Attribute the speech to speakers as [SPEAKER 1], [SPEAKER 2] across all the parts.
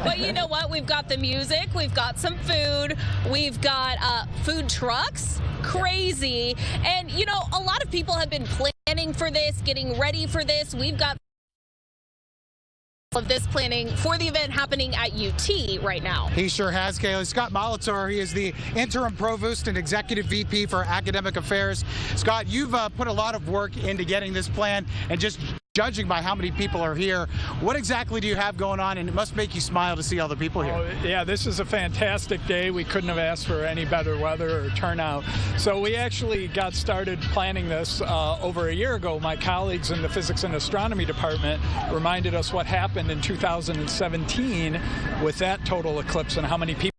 [SPEAKER 1] But you know what? We've got the music, we've got some food, we've got food trucks, crazy. And, you know, a lot of people have been planning for this, getting ready for this. We've got of this planning for the event happening at UT right now.
[SPEAKER 2] He sure has, Kaylee. Scott Molitor, he is the interim provost and executive VP for academic affairs. Scott, you've put a lot of work into getting this plan, and just judging by how many people are here, what exactly do you have going on? And it must make you smile to see all the people here.
[SPEAKER 3] Oh, yeah, this is a fantastic day. We couldn't have asked for any better weather or turnout. So we actually got started planning this over a year ago. My colleagues in the physics and astronomy department reminded us what happened in 2017 with that total eclipse and how many people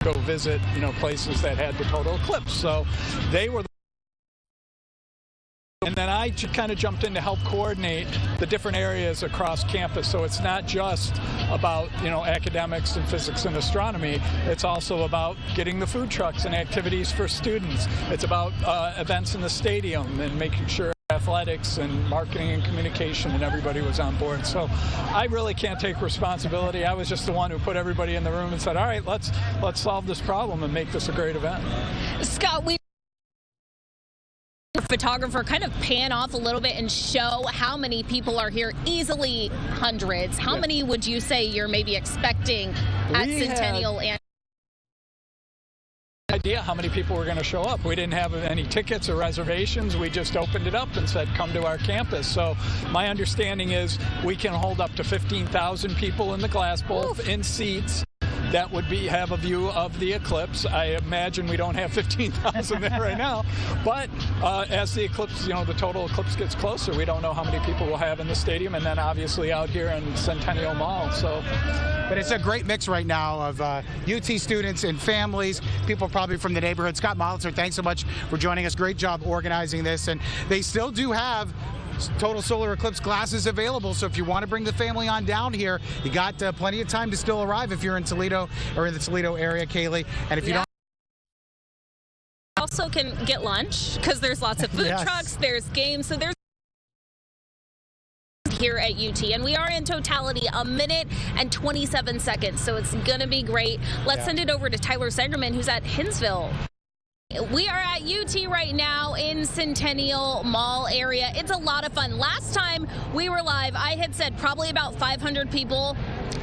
[SPEAKER 3] go visit, you know, places that had the total eclipse. So they were. And then I kind of jumped in to help coordinate the different areas across campus. So it's not just about, you know, academics and physics and astronomy. It's also about getting the food trucks and activities for students. It's about events in the stadium and making sure athletics and marketing and communication and everybody was on board. So I really can't take responsibility. I was just the one who put everybody in the room and said, all right, let's solve this problem and make this a great event.
[SPEAKER 1] Scott, photographer, kind of pan off a little bit and show how many people are here. Easily hundreds. How many would you say you're maybe expecting at Centennial? And
[SPEAKER 3] idea how many people were going to show up. We didn't have any tickets or reservations. We just opened it up and said, come to our campus. So my understanding is we can hold up to 15,000 people in the glass bowl in seats that would have a view of the eclipse. I imagine we don't have 15,000 there right now, but as the eclipse, you know, the total eclipse gets closer, we don't know how many people we'll have in the stadium, and then obviously out here in Centennial Mall. So,
[SPEAKER 2] but it's a great mix right now of UT students and families, people probably from the neighborhood. Scott Molitor, thanks so much for joining us. Great job organizing this, and they still do have total solar eclipse glasses available, so if you want to bring the family on down here, you got plenty of time to still arrive if you're in Toledo or in the Toledo area, Kaylee. And if you don't,
[SPEAKER 1] also can get lunch because there's lots of food trucks, there's games, so there's here at UT, and we are in totality 1 minute and 27 seconds, so it's gonna be great. Let's send it over to Tyler Segerman, who's at Hinsville. We are at UT right now in Centennial Mall area. It's a lot of fun. Last time we were live, I had said probably about 500 people.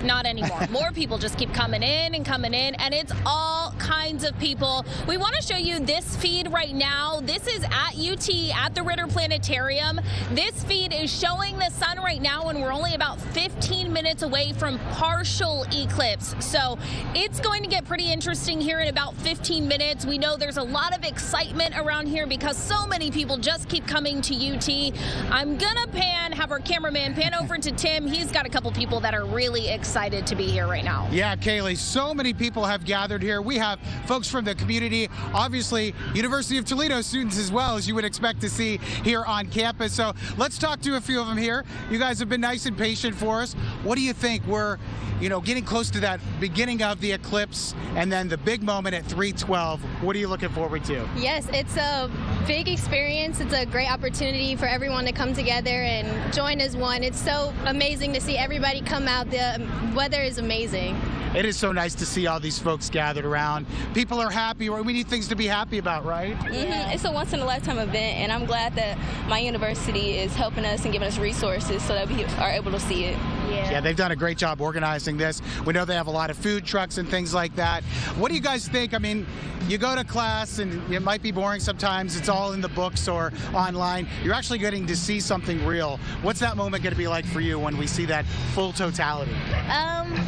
[SPEAKER 1] Not anymore. More people just keep coming in, and it's all kinds of people. We want to show you this feed right now. This is at UT at the Ritter Planetarium. This feed is showing the sun right now, and we're only about 15 minutes away from partial eclipse. So it's going to get pretty interesting here in about 15 minutes. We know there's a lot of excitement around here because so many people just keep coming to UT. I'm gonna have our cameraman pan over to Tim. He's got a couple people that are really excited to be here right now.
[SPEAKER 2] Yeah, Kaylee, so many people have gathered here. We have folks from the community, obviously University of Toledo students as well, as you would expect to see here on campus. So let's talk to a few of them here. You guys have been nice and patient for us. What do you think? We're, you know, getting close to that beginning of the eclipse and then the big moment at 3:12. What are you looking forward to?
[SPEAKER 4] Yes, it's a big experience. It's a great opportunity for everyone to come together and join as one. It's so amazing to see everybody come out. The weather is amazing.
[SPEAKER 2] It is so nice to see all these folks gathered around. People are happy. We need things to be happy about, right?
[SPEAKER 5] It's a once-in-a-lifetime event, and I'm glad that my university is helping us and giving us resources so that we are able to see it.
[SPEAKER 2] Yeah, they've done a great job organizing this. We know they have a lot of food trucks and things like that. What do you guys think? I mean, you go to class and it might be boring sometimes. It's all in the books or online. You're actually getting to see something real. What's that moment going to be like for you when we see that full totality?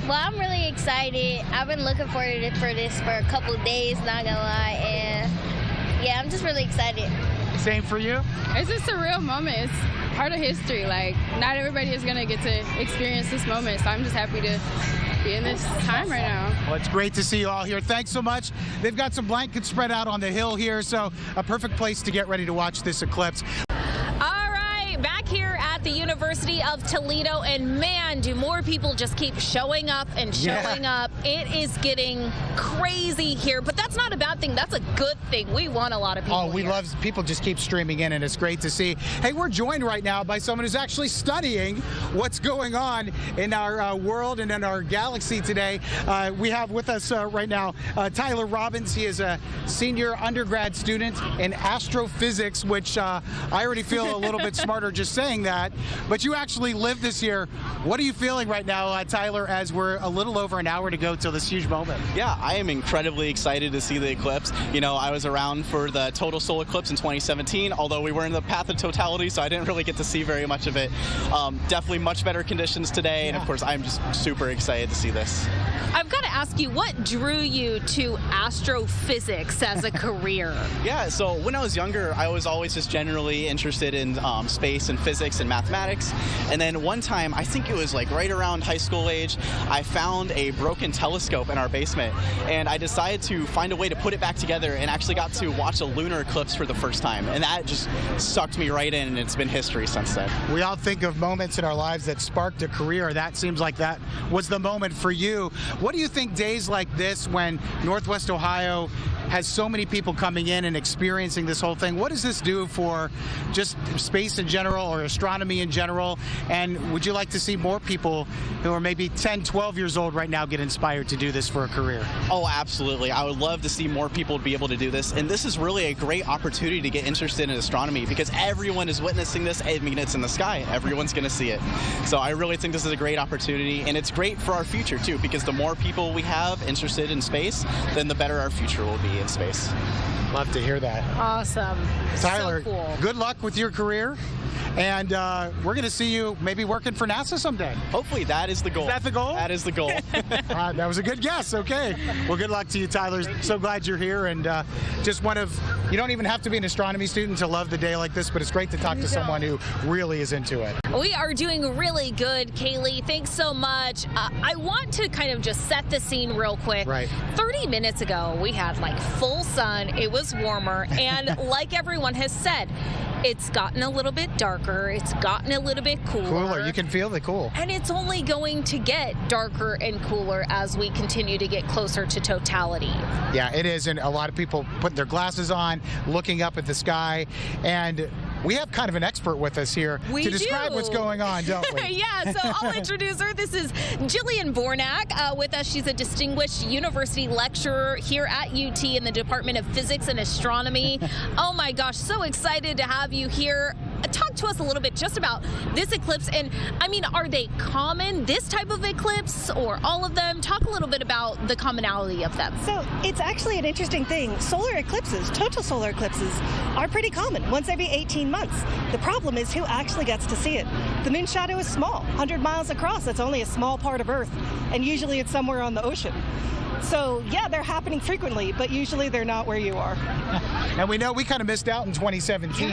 [SPEAKER 6] Well, I'm really excited. I've been looking forward for this for a couple of days, not gonna lie, and yeah, I'm just really excited.
[SPEAKER 2] Same for you?
[SPEAKER 7] It's just a real moment. It's part of history. Like, not everybody is gonna get to experience this moment, so I'm just happy to be in this time right now.
[SPEAKER 2] Well, it's great to see you all here. Thanks so much. They've got some blankets spread out on the hill here, so a perfect place to get ready to watch this eclipse.
[SPEAKER 1] All right, back here at the University University of Toledo, and man, do more people just keep showing up and showing up. It is getting crazy here, but that's not a bad thing. That's a good thing. We want a lot of people.
[SPEAKER 2] Oh, we love people just keep streaming in, and it's great to see. Hey, we're joined right now by someone who's actually studying what's going on in our world and in our galaxy today. We have with us right now Tyler Robbins. He is a senior undergrad student in astrophysics, which I already feel a little bit smarter just saying that. But you actually live this year. What are you feeling right now, Tyler, as we're a little over an hour to go till this huge moment?
[SPEAKER 8] Yeah, I am incredibly excited to see the eclipse. You know, I was around for the total solar eclipse in 2017, although we were in the path of totality, so I didn't really get to see very much of it. Definitely much better conditions today, and of course, I'm just super excited to see this.
[SPEAKER 1] I've got to ask you, what drew you to astrophysics as a career?
[SPEAKER 8] Yeah, so when I was younger, I was always just generally interested in space and physics and mathematics. And then one time, I think it was like right around high school age, I found a broken telescope in our basement. And I decided to find a way to put it back together and actually got to watch a lunar eclipse for the first time. And that just sucked me right in, and it's been history since then.
[SPEAKER 2] We all think of moments in our lives that sparked a career. That seems like that was the moment for you. What do you think days like this, when Northwest Ohio has so many people coming in and experiencing this whole thing, what does this do for just space in general or astronomy in general? And would you like to see more people who are maybe 10, 12 years old right now get inspired to do this for a career?
[SPEAKER 8] Oh, absolutely. I would love to see more people be able to do this. And this is really a great opportunity to get interested in astronomy because everyone is witnessing this. I mean, it's in the sky. Everyone's going to see it. So I really think this is a great opportunity. And it's great for our future, too, because the more people we have interested in space, then the better our future will be in space.
[SPEAKER 2] Love to hear that.
[SPEAKER 1] Awesome.
[SPEAKER 2] Tyler,
[SPEAKER 1] so cool.
[SPEAKER 2] Good luck with your career. And we're going to see you maybe working for NASA someday.
[SPEAKER 8] Hopefully, that is the goal.
[SPEAKER 2] Is that the goal?
[SPEAKER 8] That is the goal.
[SPEAKER 2] That was a good guess. Okay. Well, good luck to you, Tyler. So glad you're here. And just you don't even have to be an astronomy student to love the day like this, but it's great to talk to someone who really is into it.
[SPEAKER 1] We are doing really good, Kaylee. Thanks so much. I want to kind of just set the scene real quick.
[SPEAKER 2] Right.
[SPEAKER 1] 30 minutes ago, we had like full sun. It was warmer. And like everyone has said, it's gotten a little bit darker. It's gotten a little bit cooler.
[SPEAKER 2] You can feel the cool.
[SPEAKER 1] And it's only going to get darker and cooler as we continue to get closer to totality.
[SPEAKER 2] Yeah, it is. And a lot of people putting their glasses on, looking up at the sky. And we have kind of an expert with us here to describe what's going on, don't we?
[SPEAKER 1] Yeah, so I'll introduce her. This is Jillian Bornak with us. She's a distinguished university lecturer here at UT in the Department of Physics and Astronomy. Oh my gosh, so excited to have you here. Talk to us a little bit just about this eclipse. And I mean, are they common, this type of eclipse, or all of them? Talk a little bit about the commonality of them.
[SPEAKER 9] So it's actually an interesting thing. Solar eclipses, total solar eclipses, are pretty common, once every 18 months. The problem is who actually gets to see it. The moon shadow is small, 100 miles across. That's only a small part of Earth, and usually it's somewhere on the ocean. So, yeah, they're happening frequently, but usually they're not where you are.
[SPEAKER 2] And we know we kind of missed out in 2017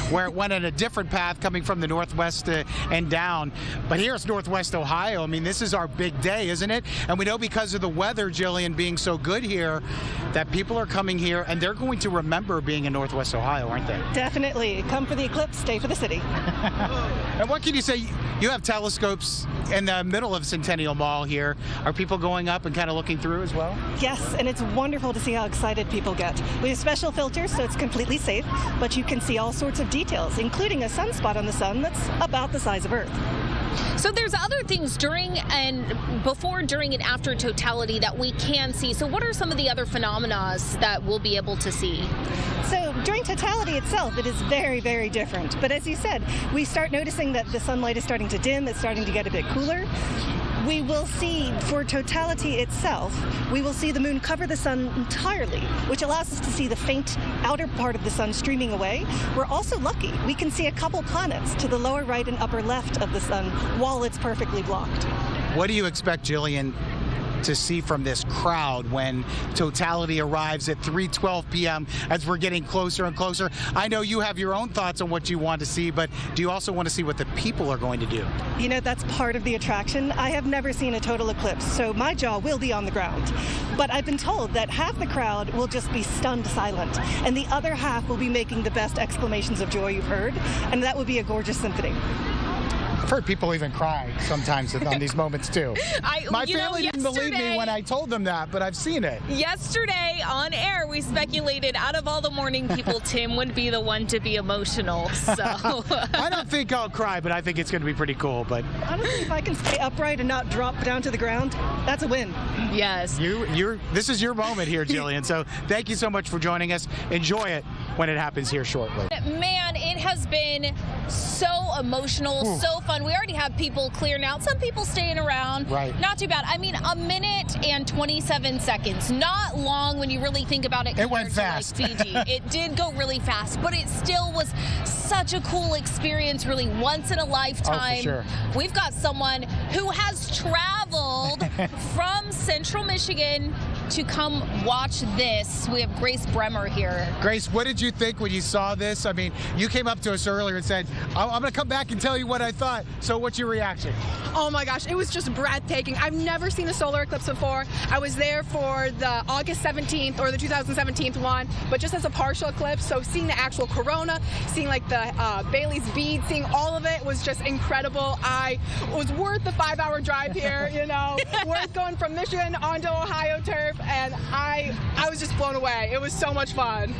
[SPEAKER 2] where it went on a different path coming from the northwest and down. But here's Northwest Ohio. I mean, this is our big day, isn't it? And we know because of the weather, Jillian, being so good here, that people are coming here and they're going to remember being in Northwest Ohio, aren't they?
[SPEAKER 9] Definitely. Come for the eclipse, stay for the city.
[SPEAKER 2] And what can you say? You have telescopes in the middle of Centennial Mall here. Are people going up and kind of looking through as well?
[SPEAKER 9] Yes, and it's wonderful to see how excited people get. We have special filters, so it's completely safe, but you can see all sorts of details, including a sunspot on the sun that's about the size of Earth.
[SPEAKER 1] So there's other things during and before, during, and after totality that we can see. So what are some of the other phenomena that we'll be able to see?
[SPEAKER 9] So during totality itself, it is very, very different. But as you said, we start noticing that the sunlight is starting to dim, it's starting to get a bit cooler. We will see, for totality itself, we will see the moon cover the sun entirely, which allows us to see the faint outer part of the sun streaming away. We're also lucky. We can see a couple planets to the lower right and upper left of the sun while it's perfectly blocked.
[SPEAKER 2] What do you expect, Jillian, to see from this crowd when totality arrives at 3:12 p.m. as we're getting closer and closer? I know you have your own thoughts on what you want to see, but do you also want to see what the people are going to do?
[SPEAKER 9] You know, that's part of the attraction. I have never seen a total eclipse, so my jaw will be on the ground. But I've been told that half the crowd will just be stunned silent, and the other half will be making the best exclamations of joy you've heard, and that would be a gorgeous symphony.
[SPEAKER 2] I've heard people even cry sometimes on these moments too. My family didn't believe me when I told them that, but I've seen it.
[SPEAKER 1] Yesterday on air, we speculated out of all the morning people, Tim would be the one to be emotional. So
[SPEAKER 2] I don't think I'll cry, but I think it's going to be pretty cool. But
[SPEAKER 9] honestly, if I can stay upright and not drop down to the ground, that's a win.
[SPEAKER 1] Yes.
[SPEAKER 2] This is your moment here, Jillian. So thank you so much for joining us. Enjoy it when it happens here shortly.
[SPEAKER 1] Man, it has been so emotional, so fun. We already have people clearing out. Some people staying around.
[SPEAKER 2] Right.
[SPEAKER 1] Not too bad. I mean, a minute and 27 seconds. Not long when you really think about it.
[SPEAKER 2] It went fast.
[SPEAKER 1] To like Fiji. It did go really fast, but it still was such a cool experience, really once in a lifetime.
[SPEAKER 2] Oh, for sure.
[SPEAKER 1] We've got someone who has traveled from Central Michigan to come watch this. We have Grace Bremer here.
[SPEAKER 2] Grace, what did you think when you saw this? I mean, you came up to us earlier and said, I'm going to come back and tell you what I thought. So what's your reaction?
[SPEAKER 10] Oh my gosh, it was just breathtaking. I've never seen a solar eclipse before. I was there for the August 17th or the 2017 one, but just as a partial eclipse. So seeing the actual corona, seeing like the Bailey's bead, seeing all of it was just incredible. I was worth the 5-hour drive here, you know, worth going from Michigan onto Ohio turf, and I was just blown away. It was so much fun.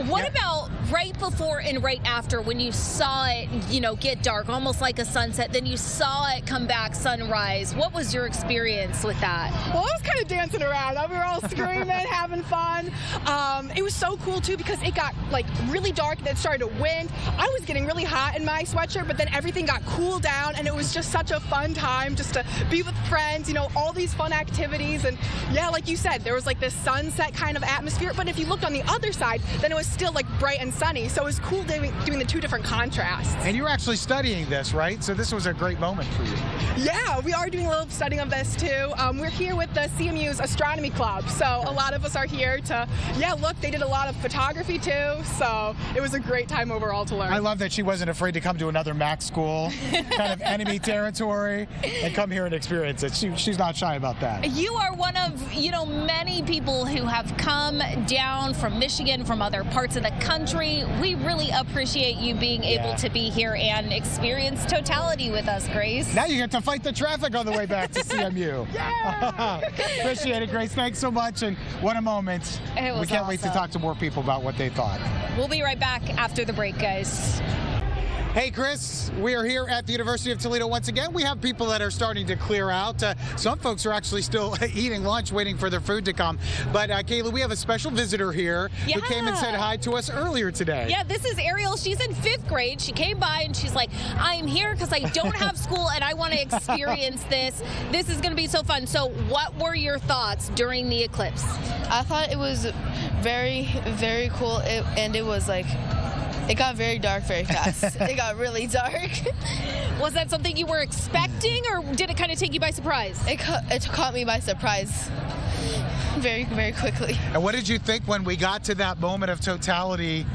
[SPEAKER 1] What about right before and right after when you saw it, you know, get dark, almost like a sunset, then you saw it come back sunrise? What was your experience with that?
[SPEAKER 10] Well, I was kind of dancing around. We were all screaming, having fun. It was so cool, too, because it got, like, really dark and it started to wind. I was getting really hot in my sweatshirt, but then everything got cooled down, and it was just such a fun time just to be with friends, you know, all these fun activities. And, yeah, like you said, there was, like, this sunset kind of atmosphere, but if you looked on the other side, then it was still, like, bright and sunny. So it was cool doing the two different contrasts.
[SPEAKER 2] And you were actually studying this, right? So this was a great moment for you.
[SPEAKER 10] Yeah, we are doing a little studying of this, too. We're here with the CMU's Astronomy Club. So a lot of us are here to, look, they did a lot of photography, too. So it was a great time overall to learn.
[SPEAKER 2] I love that she wasn't afraid to come to another Mac school, kind of enemy territory, and come here and experience it. She's not shy about that.
[SPEAKER 1] You are one of, you know, many people who have come down from Michigan, from other parts of the country. We really appreciate you being able to be here and experience totality with us, Grace.
[SPEAKER 2] Now you get to fight the traffic on the way back to CMU. Appreciate it, Grace. Thanks so much, and what a moment. We can't wait to talk to more people about what they thought.
[SPEAKER 1] We'll be right back after the break, guys.
[SPEAKER 2] Hey, Chris, we are here at the University of Toledo once again. We have people that are starting to clear out. Some folks are actually still eating lunch, waiting for their food to come. But, Kayla, we have a special visitor here who came and said hi to us earlier today.
[SPEAKER 1] Yeah, this is Ariel. She's in 5th grade. She came by and she's like, I'm here because I don't have school and I want to experience this. This is going to be so fun. So what were your thoughts during the eclipse?
[SPEAKER 5] I thought it was very, very cool, and it was like, it got very dark very fast. It got really dark.
[SPEAKER 1] Was that something you were expecting, or did it kind of take you by surprise?
[SPEAKER 5] It caught me by surprise very, very quickly.
[SPEAKER 2] And what did you think when we got to that moment of totality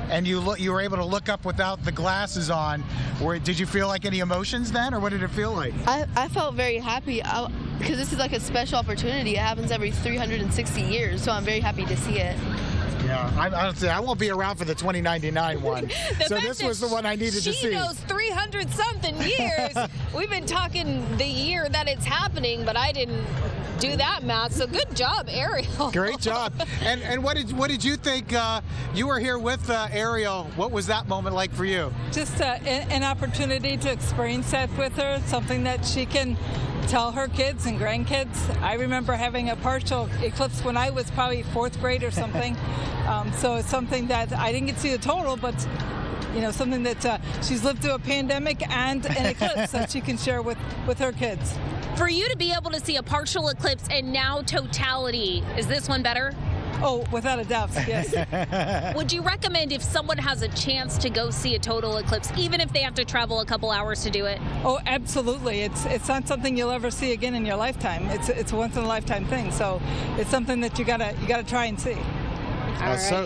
[SPEAKER 2] and you were able to look up without the glasses on? Did you feel like any emotions then, or what did it feel like?
[SPEAKER 5] I felt very happy because this is like a special opportunity. It happens every 360 years, so I'm very happy to see it.
[SPEAKER 2] Yeah, I won't be around for the 2099 one. So this was the one I needed to see.
[SPEAKER 1] She knows 300-something years. We've been talking the year that it's happening, but I didn't do that math. So good job, Ariel.
[SPEAKER 2] Great job. And what did you think? You were here with Ariel. What was that moment like for you?
[SPEAKER 11] Just an opportunity to experience that with her, something that she can tell her kids and grandkids. I remember having a partial eclipse when I was probably 4th grade or something. So it's something that I didn't get to see the total, but you know, something that she's lived through a pandemic and an eclipse that she can share with her kids.
[SPEAKER 1] For you to be able to see a partial eclipse and now totality, is this one better?
[SPEAKER 11] Oh, without a doubt, yes.
[SPEAKER 1] Would you recommend if someone has a chance to go see a total eclipse, even if they have to travel a couple hours to do it?
[SPEAKER 11] Oh, absolutely. It's not something you'll ever see again in your lifetime. It's a once in a lifetime thing. So it's something that you gotta try and see.
[SPEAKER 1] All right.